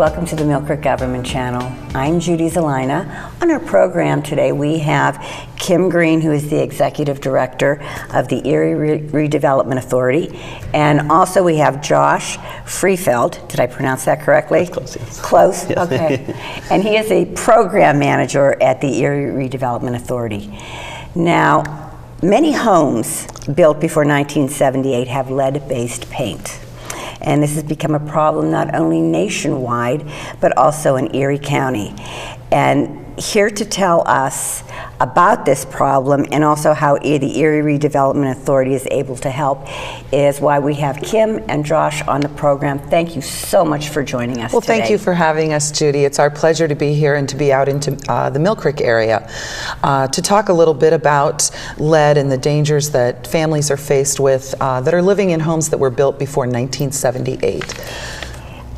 Welcome to the Millcreek Government Channel. I'm Judy Zelina. On our program today we have Kim Green, who is the Executive Director of the Erie Redevelopment Authority, and also we have Josh Freefeld. Did I pronounce that correctly? That's close, yes. Close? Yes. Okay. And he is a Program Manager at the Erie Redevelopment Authority. Now, many homes built before 1978 have lead-based paint. And this has become a problem not only nationwide, but also in Erie County. And here to tell us about this problem and also how the Erie Redevelopment Authority is able to help is why we have Kim and Josh on the program. Thank you so much for joining us today. Thank you for having us, Judy. It's our pleasure to be here and to be out into the Millcreek area to talk a little bit about lead and the dangers that families are faced with that are living in homes that were built before 1978.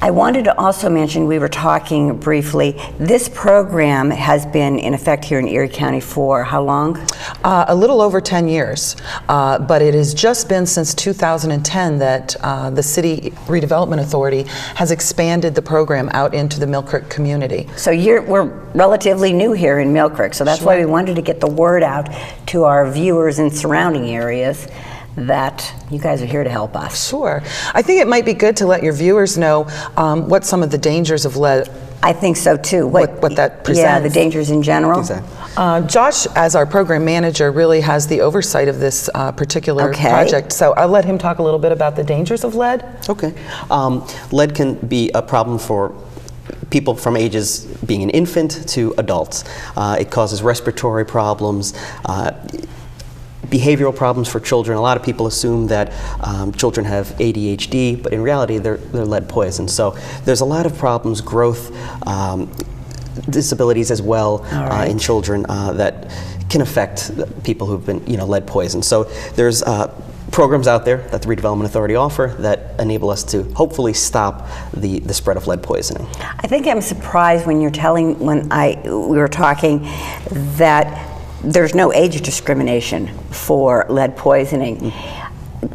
I wanted to also mention, we were talking briefly, this program has been in effect here in Erie County for how long? A little over 10 years, but it has just been since 2010 that the City Redevelopment Authority has expanded the program out into the Millcreek community. So we're relatively new here in Millcreek, so that's Sure. why we wanted to get the word out to our viewers in surrounding areas that you guys are here to help us. Sure. I think it might be good to let your viewers know what some of the dangers of lead. I think so too. What that presents. Yeah, the dangers in general. Exactly. Josh, as our program manager, really has the oversight of this particular project. So I'll let him talk a little bit about the dangers of lead. Okay. Lead can be a problem for people from ages being an infant to adults. It causes respiratory problems, behavioral problems for children. A lot of people assume that children have ADHD, but in reality they're lead poisoned. So there's a lot of problems, growth, disabilities as well in children that can affect people who've been lead poisoned. So there's programs out there that the Redevelopment Authority offer that enable us to hopefully stop the spread of lead poisoning. I think I'm surprised when we were talking that there's no age discrimination for lead poisoning,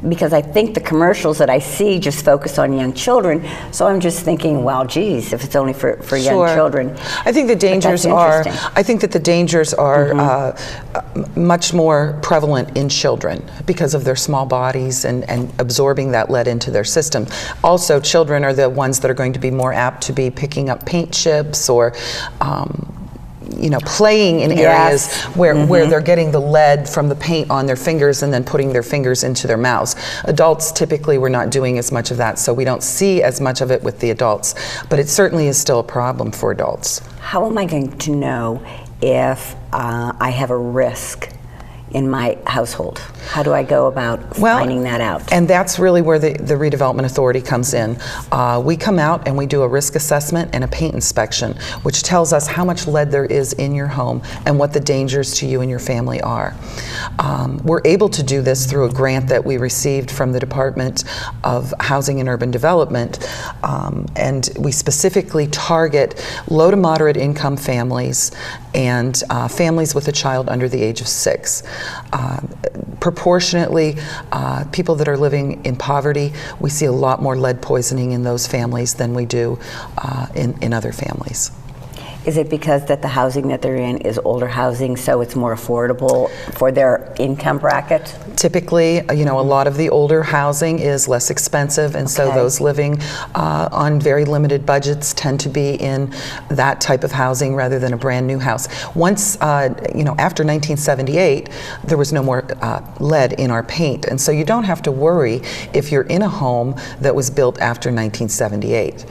because I think the commercials that I see just focus on young children. So I'm just thinking, well, geez, if it's only for young children. I think the dangers are much more prevalent in children because of their small bodies and absorbing that lead into their system. Also, children are the ones that are going to be more apt to be picking up paint chips or playing in areas where they're getting the lead from the paint on their fingers and then putting their fingers into their mouths. Adults, typically, we're not doing as much of that, so we don't see as much of it with the adults, but it certainly is still a problem for adults. How am I going to know if I have a risk in my household? How do I go about finding that out? And that's really where the Redevelopment Authority comes in. We come out and we do a risk assessment and a paint inspection, which tells us how much lead there is in your home and what the dangers to you and your family are. We're able to do this through a grant that we received from the Department of Housing and Urban Development, and we specifically target low to moderate income families and families with a child under the age of 6. Proportionately, people that are living in poverty, we see a lot more lead poisoning in those families than we do in other families. Is it because that the housing that they're in is older housing, so it's more affordable for their income bracket? Typically, a lot of the older housing is less expensive, and so those living on very limited budgets tend to be in that type of housing rather than a brand new house. Once, after 1978, there was no more lead in our paint, and so you don't have to worry if you're in a home that was built after 1978.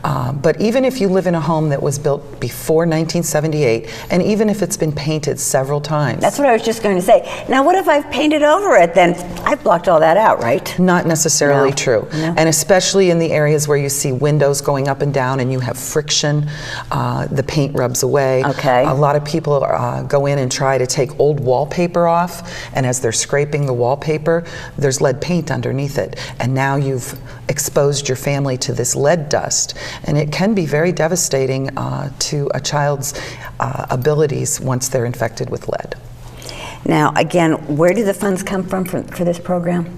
But even if you live in a home that was built before 1978, and even if it's been painted several times. That's what I was just going to say. Now, what if I've painted over it? Then I've blocked all that out, right? Not necessarily true. No. And especially in the areas where you see windows going up and down and you have friction, the paint rubs away. Okay. A lot of people go in and try to take old wallpaper off, and as they're scraping the wallpaper, there's lead paint underneath it. And now you've exposed your family to this lead dust. And it can be very devastating to a child's abilities once they're infected with lead. Now, again, where do the funds come from for this program?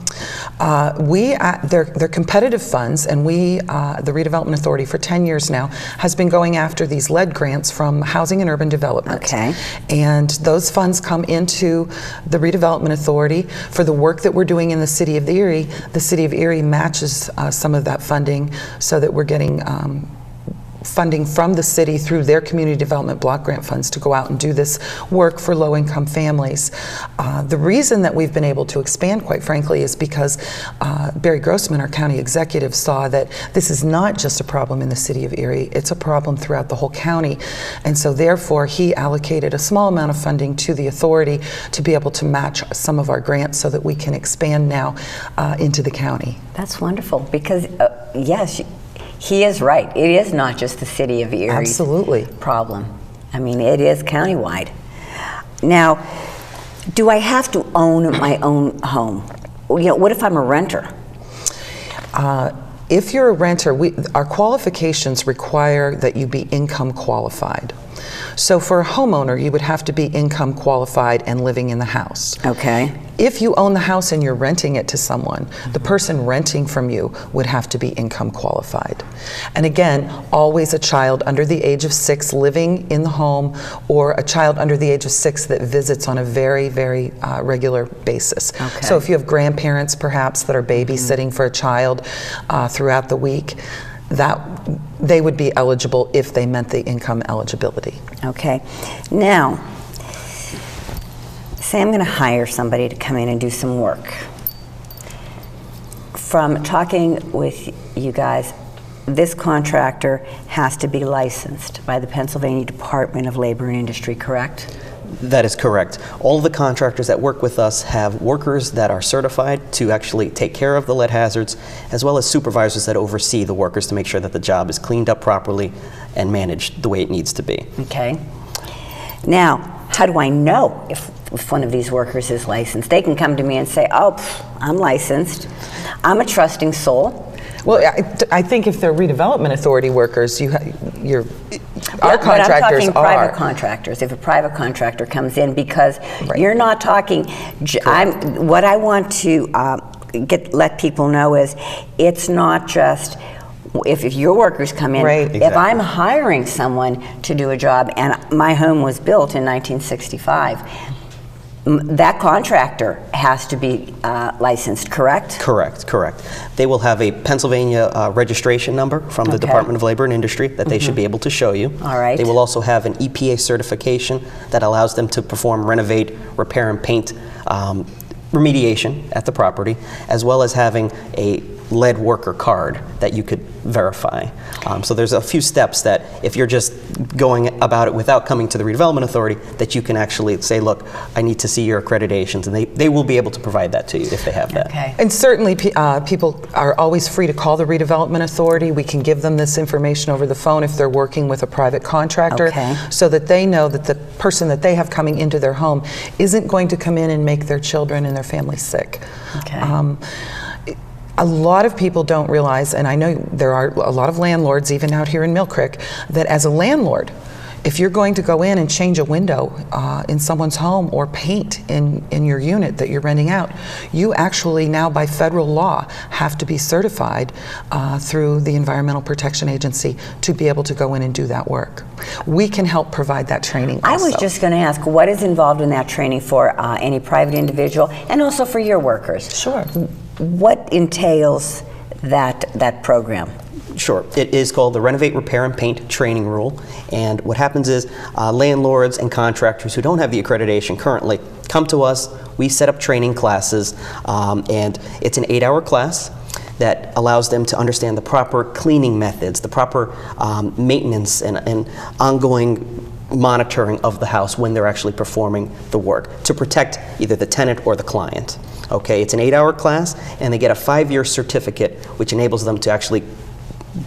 They're competitive funds, and the Redevelopment Authority for 10 years now has been going after these lead grants from Housing and Urban Development. Okay. And those funds come into the Redevelopment Authority for the work that we're doing in the City of Erie. The City of Erie matches some of that funding so that we're getting funding from the city through their community development block grant funds to go out and do this work for low-income families. The reason that we've been able to expand, quite frankly, is because Barry Grossman, our county executive, saw that this is not just a problem in the City of Erie, it's a problem throughout the whole county. And so therefore he allocated a small amount of funding to the authority to be able to match some of our grants so that we can expand now into the county. That's wonderful, because yes, he is right. It is not just the City of Erie's Absolutely. problem. I mean, it is countywide. Now, do I have to own my own home? You know, what if I'm a renter? If you're a renter, our qualifications require that you be income qualified. So for a homeowner, you would have to be income qualified and living in the house. Okay. If you own the house and you're renting it to someone, the person renting from you would have to be income qualified. And again, always a child under the age of 6 living in the home, or a child under the age of 6 that visits on a very, very regular basis. Okay. So if you have grandparents perhaps that are babysitting for a child throughout the week, that they would be eligible if they met the income eligibility. Okay. Now, say I'm going to hire somebody to come in and do some work. From talking with you guys, this contractor has to be licensed by the Pennsylvania Department of Labor and Industry, correct? That is correct. All of the contractors that work with us have workers that are certified to actually take care of the lead hazards, as well as supervisors that oversee the workers to make sure that the job is cleaned up properly and managed the way it needs to be. Okay. Now, how do I know if one of these workers is licensed? They can come to me and say, oh, I'm licensed. I'm a trusting soul. Well, I think if they're redevelopment authority workers, our contractors but I'm talking are. private contractors. If a private contractor comes in, because you're not talking. What I want to let people know is, it's not just if your workers come in. Right. If Exactly. I'm hiring someone to do a job, and my home was built in 1965. That contractor has to be licensed, correct? Correct. They will have a Pennsylvania registration number from the Department of Labor and Industry that they should be able to show you. All right. They will also have an EPA certification that allows them to perform renovate, repair, and paint remediation at the property, as well as having a lead worker card that you could verify. So there's a few steps that if you're just going about it without coming to the Redevelopment Authority, that you can actually say, look, I need to see your accreditations, and they will be able to provide that to you if they have that. Okay. And certainly people are always free to call the Redevelopment Authority. We can give them this information over the phone if they're working with a private contractor, Okay. so that they know that the person that they have coming into their home isn't going to come in and make their children and their family sick. Okay. A lot of people don't realize, and I know there are a lot of landlords, even out here in Millcreek, that as a landlord, if you're going to go in and change a window in someone's home or paint in your unit that you're renting out, you actually now by federal law have to be certified through the Environmental Protection Agency to be able to go in and do that work. We can help provide that training also. I was just going to ask, what is involved in that training for any private individual, and also for your workers? Sure. What entails that program? Sure. It is called the Renovate, Repair, and Paint Training Rule. And what happens is landlords and contractors who don't have the accreditation currently come to us. We set up training classes, and it's an 8-hour class that allows them to understand the proper cleaning methods, the proper maintenance and ongoing monitoring of the house when they're actually performing the work to protect either the tenant or the client. Okay, it's an 8-hour class, and they get a 5-year certificate, which enables them to actually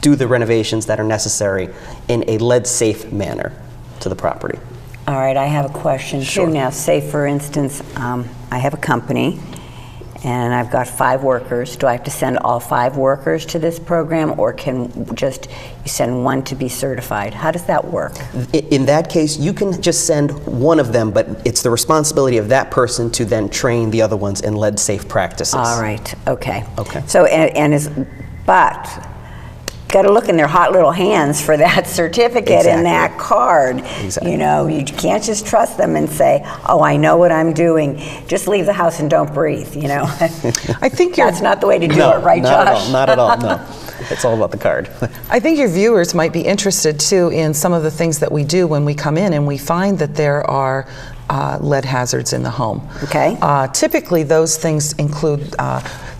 do the renovations that are necessary in a lead-safe manner to the property. All right, I have a question Sure. too. Now, say for instance, I have a company, and I've got 5 workers. Do I have to send all 5 workers to this program, or can just you send one to be certified? How does that work? In that case, you can just send one of them, but it's the responsibility of that person to then train the other ones in lead-safe practices. All right, okay. Okay. So, but got to look in their hot little hands for that certificate and that card. Exactly. You know, you can't just trust them and say, "Oh, I know what I'm doing. Just leave the house and don't breathe." You know, I think that's not the way to do it, right, Josh? Not at all. No, it's all about the card. I think your viewers might be interested too in some of the things that we do when we come in and we find that there are lead hazards in the home. Okay. Typically, those things include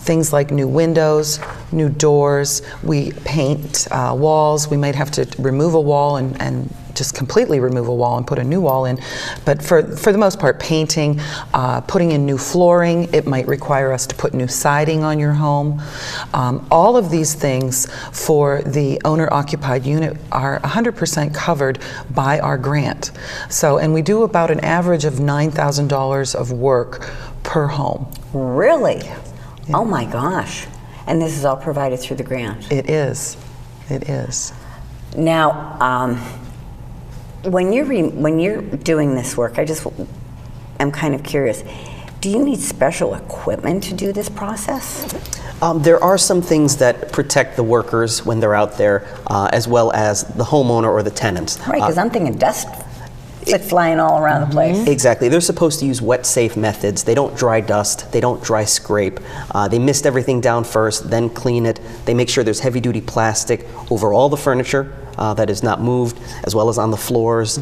things like new windows, new doors. We paint walls. We might have to remove a wall and just completely remove a wall and put a new wall in. But for the most part, painting, putting in new flooring, it might require us to put new siding on your home. All of these things for the owner-occupied unit are 100% covered by our grant. So, and we do about an average of $9,000 of work per home. Really? Yeah. Oh my gosh. And this is all provided through the grant? It is. It is. Now, when you're doing this work, I'm kind of curious. Do you need special equipment to do this process? There are some things that protect the workers when they're out there, as well as the homeowner or the tenants. Right, because I'm thinking dust flying all around the place. Exactly. They're supposed to use wet-safe methods. They don't dry dust. They don't dry scrape. They mist everything down first, then clean it. They make sure there's heavy-duty plastic over all the furniture that is not moved, as well as on the floors.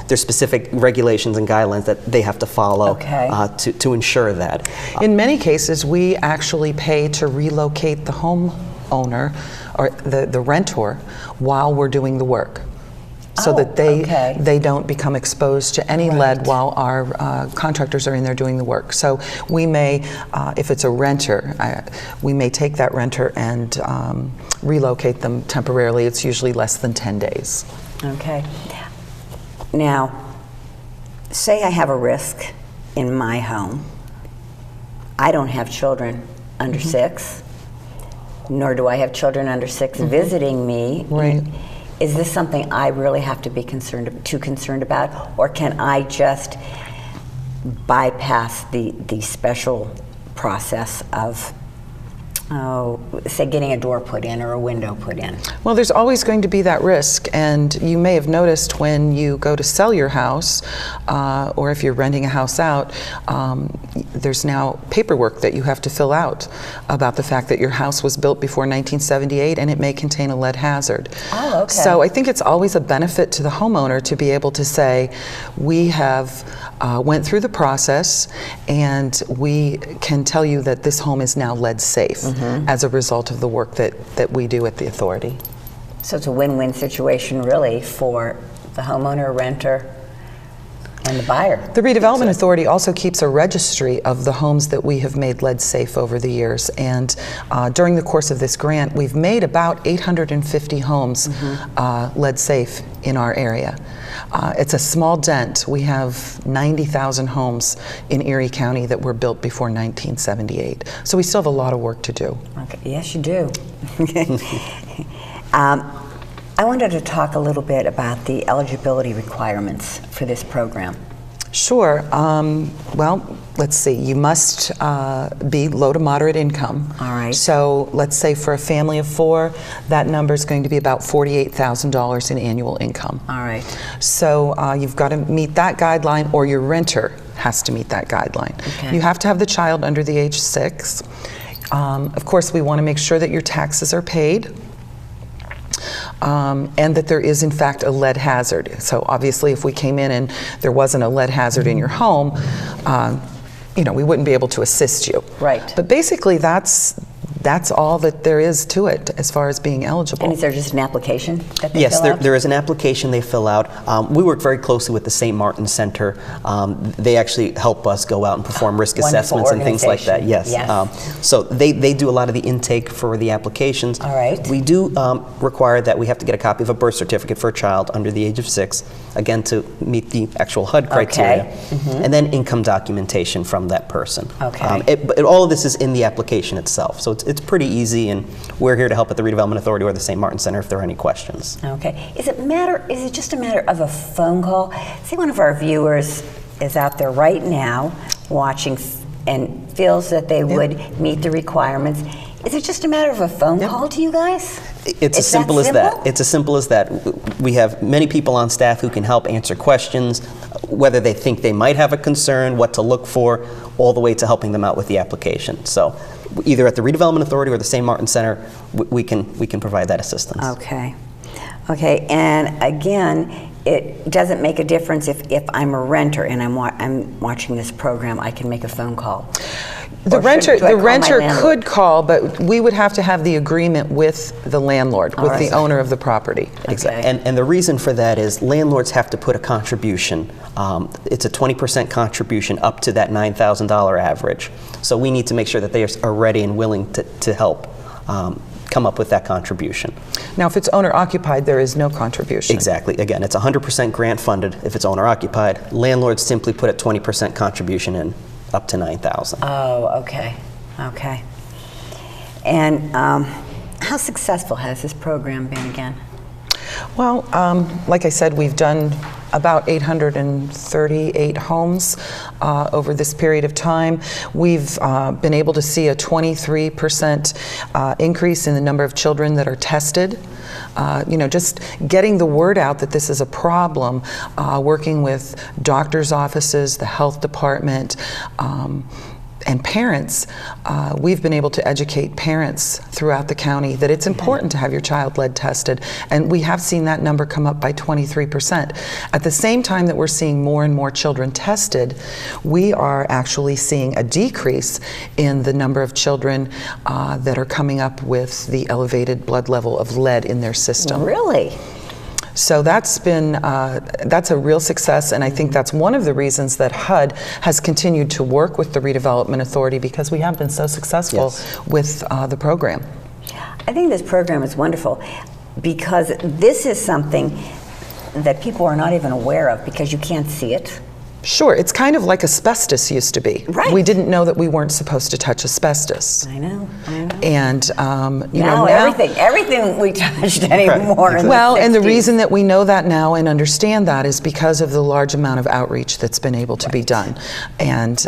There's specific regulations and guidelines that they have to follow to ensure that. In many cases, we actually pay to relocate the homeowner or the renter while we're doing the work, so that they don't become exposed to any lead while our contractors are in there doing the work. So we may, if it's a renter, we may take that renter and relocate them temporarily. It's usually less than 10 days. Okay. Now, say I have a risk in my home. I don't have children under 6, nor do I have children under 6 visiting me. Right. Is this something I really have to be concerned about, or can I just bypass the special process of, say, getting a door put in or a window put in? Well, there's always going to be that risk, and you may have noticed when you go to sell your house, or if you're renting a house out, there's now paperwork that you have to fill out about the fact that your house was built before 1978 and it may contain a lead hazard. Oh, okay. So I think it's always a benefit to the homeowner to be able to say, we have went through the process and we can tell you that this home is now lead safe as a result of the work that we do at the authority. So it's a win-win situation really for the homeowner, renter, and the buyer. The Redevelopment Authority also keeps a registry of the homes that we have made lead safe over the years, and during the course of this grant we've made about 850 homes lead safe in our area. It's a small dent. We have 90,000 homes in Erie County that were built before 1978, so we still have a lot of work to do. Okay. Yes, you do. I wanted to talk a little bit about the eligibility requirements for this program. Sure. Well, let's see. You must be low to moderate income. All right. So let's say for a family of 4, that number is going to be about $48,000 in annual income. All right. So you've got to meet that guideline, or your renter has to meet that guideline. Okay. You have to have the child under the age 6. Of course, we want to make sure that your taxes are paid. And that there is in fact a lead hazard. So obviously if we came in and there wasn't a lead hazard in your home, we wouldn't be able to assist you. Right. But basically that's that's all that there is to it as far as being eligible. And is there just an application that they Yes, fill out? there is an application they fill out. We work very closely with the St. Martin Center. They actually help us go out and perform risk Wonderful assessments and things like that. organization. Yes. Yes. So they do a lot of the intake for the applications. All right. We do require that we have to get a copy of a birth certificate for a child under the age of 6, again, to meet the actual HUD criteria. Okay. And then income documentation from that person. Okay. But all of this is in the application itself. So it's pretty easy, and we're here to help at the Redevelopment Authority or the St. Martin Center if there are any questions. Okay. Is it just a matter of a phone call? Say one of our viewers is out there right now watching and feels that they would meet the requirements. Is it just a matter of a phone call to you guys? It's as simple as that. It's as simple as that. We have many people on staff who can help answer questions, whether they think they might have a concern, what to look for, all the way to helping them out with the application. So either at the Redevelopment Authority or the St. Martin Center, we can provide that assistance. Okay. Okay, and again, it doesn't make a difference if I'm a renter and I'm watching this program, I can make a phone call. The Or should- do I renter call my landlord? could call, but we would have to have the agreement with the landlord, with the owner of the property. Exactly. And the reason for that is landlords have to put a contribution. It's a 20% contribution up to that $9,000 average. So we need to make sure that they are ready and willing to help come up with that contribution. Now, if it's owner-occupied, there is no contribution. Exactly. Again, it's 100% grant funded if it's owner-occupied. Landlords simply put a 20% contribution in up to $9,000. Oh, okay. Okay. And how successful has this program been again? Well, like I said, we've done about 838 homes over this period of time. We've been able to see a 23% increase in the number of children that are tested. Just getting the word out that this is a problem, working with doctors' offices, the health department, and parents, we've been able to educate parents throughout the county that it's important to have your child lead tested, and we have seen that number come up by 23%. At the same time that we're seeing more and more children tested, we are actually seeing a decrease in the number of children that are coming up with the elevated blood level of lead in their system. Really? So that's a real success, and I think that's one of the reasons that HUD has continued to work with the Redevelopment Authority, because we have been so successful with the program. I think this program is wonderful because this is something that people are not even aware of because you can't see it. Sure, it's kind of like asbestos used to be. Right. We didn't know that we weren't supposed to touch asbestos. I know. And Now everything we touched anymore. in Well, and the 60s. reason that we know that now and understand that is because of the large amount of outreach that's been able to be done. And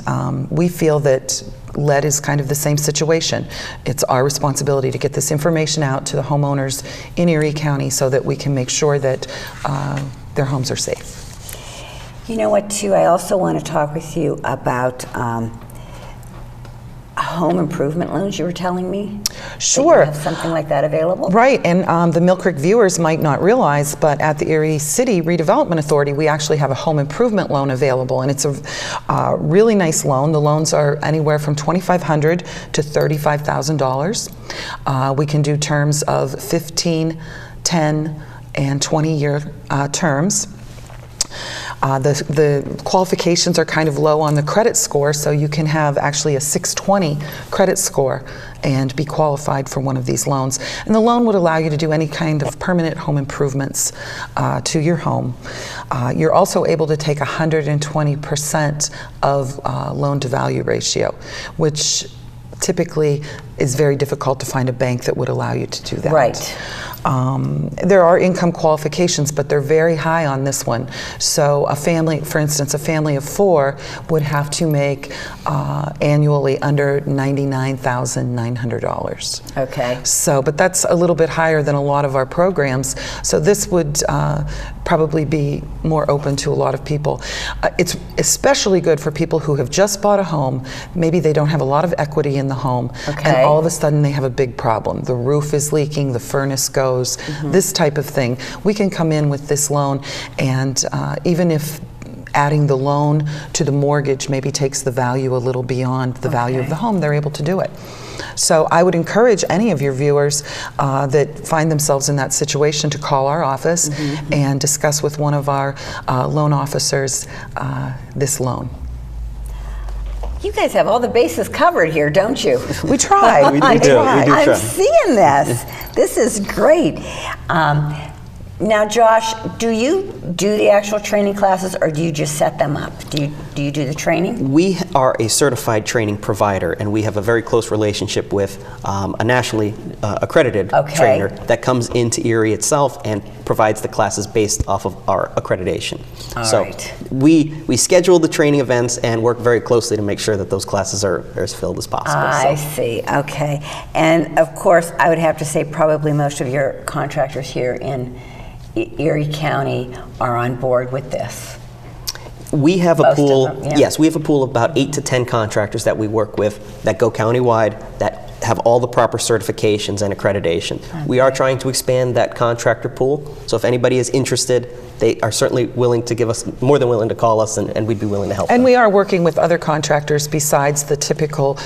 we feel that lead is kind of the same situation. It's our responsibility to get this information out to the homeowners in Erie County so that we can make sure that their homes are safe. You know what, too? I also want to talk with you about home improvement loans. You were telling me. Sure. That you have something like that available. Right, and the Millcreek viewers might not realize, but at the Erie City Redevelopment Authority, we actually have a home improvement loan available, and it's a really nice loan. The loans are anywhere from $2,500 to $35,000. We can do terms of 15, 10, and 20-year terms. The qualifications are kind of low on the credit score, so you can have actually a 620 credit score and be qualified for one of these loans. And the loan would allow you to do any kind of permanent home improvements to your home. You're also able to take 120% of loan-to-value ratio, which typically is very difficult to find a bank that would allow you to do that. Right. There are income qualifications, but they're very high on this one. So a family, for instance, a family of 4 would have to make annually under $99,900. Okay. So, but that's a little bit higher than a lot of our programs. So this would probably be more open to a lot of people. It's especially good for people who have just bought a home. Maybe they don't have a lot of equity in the home, and all of a sudden they have a big problem. The roof is leaking, the furnace goes, this type of thing. We can come in with this loan, and even if adding the loan to the mortgage maybe takes the value a little beyond the value of the home, they're able to do it. So I would encourage any of your viewers that find themselves in that situation to call our office and discuss with one of our loan officers this loan. You guys have all the bases covered here, don't you? We try. We do try. I'm seeing this. This is great. Now, Josh, do you do the actual training classes, or do you just set them up? Do you do the training? We are a certified training provider, and we have a very close relationship with a nationally accredited trainer that comes into Erie itself and provides the classes based off of our accreditation. All right. We schedule the training events and work very closely to make sure that those classes are as filled as possible. I see. Okay. And of course, I would have to say probably most of your contractors here in Erie County are on board with this. We have a Most pool, of them, yeah. yes, we have a pool of about 8 to 10 contractors that we work with that go countywide, that have all the proper certifications and accreditation. We are trying to expand that contractor pool, so if anybody is interested, they are certainly willing to give us, more than willing to call us, and we'd be willing to help them. And we are working with other contractors besides the typical,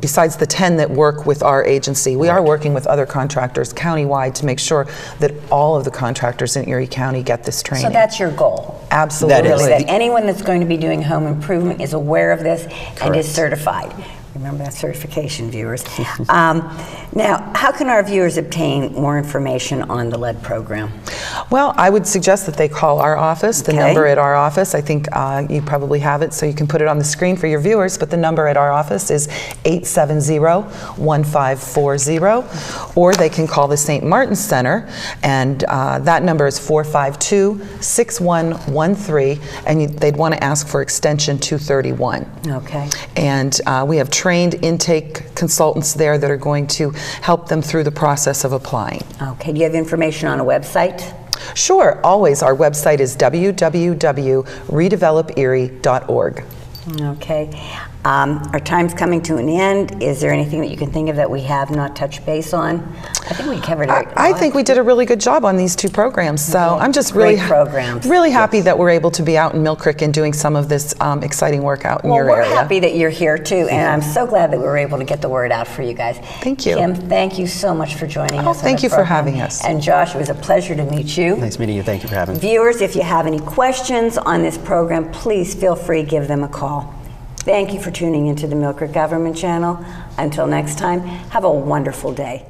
besides the 10 that work with our agency. We are working with other contractors countywide to make sure that all of the contractors in Erie County get this training. So that's your goal? Absolutely. That is. That anyone that's going to be doing home improvement is aware of this and is certified. Remember that certification, viewers. Now, how can our viewers obtain more information on the lead program? Well, I would suggest that they call our office. The number at our office, I think you probably have it, so you can put it on the screen for your viewers, but the number at our office is 870-1540, or they can call the St. Martin Center, and that number is 452-6113, and they'd want to ask for extension 231. Okay. And we have trained intake consultants there that are going to help them through the process of applying. Okay. Do you have information on a website? Sure, always. Our website is www.redeveloperie.org. Okay. Our time's coming to an end. Is there anything that you can think of that we have not touched base on? I think we covered it. I think we did a really good job on these two programs. So I'm just Great programs. really happy that we're able to be out in Millcreek and doing some of this exciting work out in your Well, we're area. happy that you're here too, and I'm so glad that we were able to get the word out for you guys. Thank you. Kim, thank you so much for joining us. Thank you for having us. And Josh, it was a pleasure to meet you. Nice meeting you. Thank you for having me. Viewers, if you have any questions on this program, please feel free to give them a call. Thank you for tuning into the Millcreek Government Channel. Until next time, have a wonderful day.